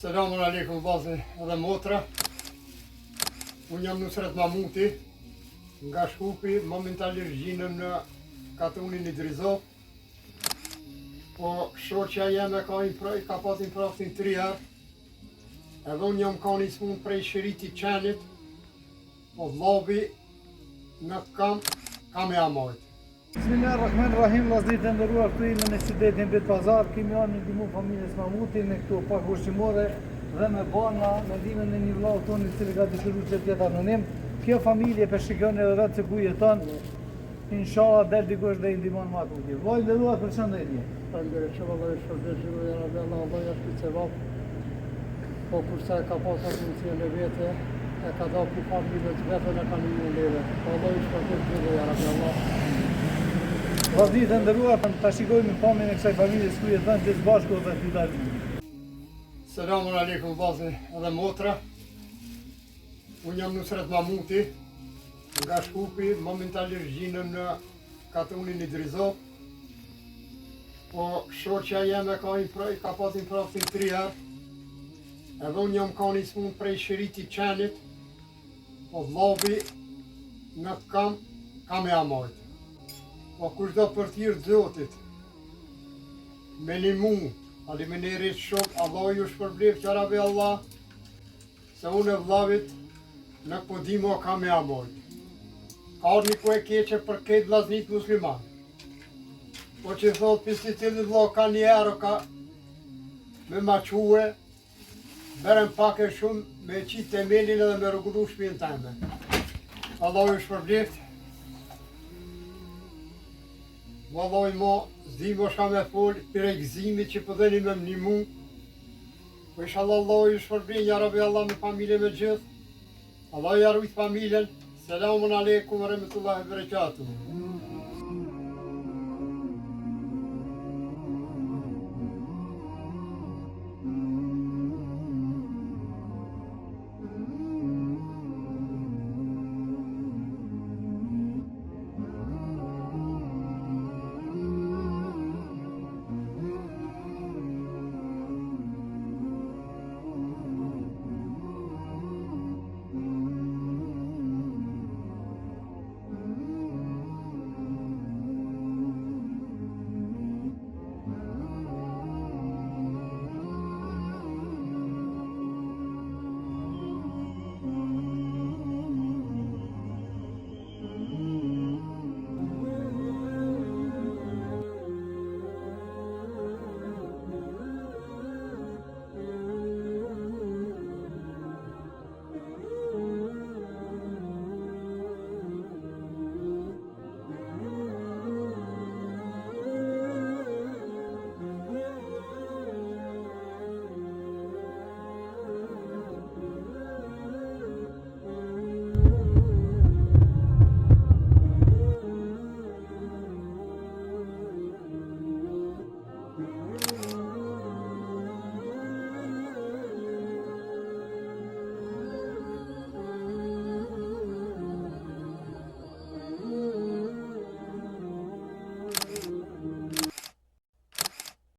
Selamun alaikum vllazë edhe motra. Unë jam Nusret Mamuti, nga Shkupi, momentalisht gjinëm në katunin i Drizov. Po shoqja jeme ka pas infraktin 3 herë. Edhe unë jam ka një smun prej shëriti qenit, po vllavi në kam e amajt. Bismillahirrahmanirrahim, vllazërit e nderuar, këtu jemi në qytetin Bet Pazar, kemi ardhur në ndihmë familjes Mamuti në këtu pak ushqimore dhe me bana me ndihmën e një vllau tonë i cili ka dëshiruar të jetë anonim. Kjo familje po shikon edhe vetë se ku jeton. Inshallah del dikush dhe i ndihmon më aty. Vllai nderuar, përshëndetje. Faleminderit vëllai, shpërblet ja Rabbi Allah, Allah ja shpëtëvop. Po kurse ka pasur funksion e vetë, e ka dhënë ku familje të vetë në kanë një leve. Po Allah i shpërblet ja Rabbi Allah. Vllazërit e nderuar, ta shikojmë pamjen e kësaj familje ku jeton të bashku dhe të dalë. Selamun alaikum vllazë edhe motra. Unë jam Nusret Mamuti, nga Shkupi, momentalisht gjinëm në katunin i Drizov. Po shoqja jeme ka pas infraktin 3 herë. Edhe unë jam ka një smun prej shëriti qenit, po vllavi në kam e amajt. Po kushdo për thirrë Zotit, me një mu, alimenerit shok, Allah ju shpërblet ja Rabbi Allah, se unë e vllavit në podimo kam e amajt. Ka një ku e keqe për këtë vllaznit musliman. Po që thot pisi cili vllau ka një herë ka me maque, berem pak e shumë me qitë temelin edhe me rregullu shtëpinë time. Allah ju shpërblet. Vallaj mo, zdi mo shka me fol për e gëzimit që përdheni me më një mu. Po inshallah Allah ju shpërblet ja Rabbi Allah me familje me gjithë. Allah ju arrujt familjen. Selamun alaikum wa rahmatullahi wa barakatuh.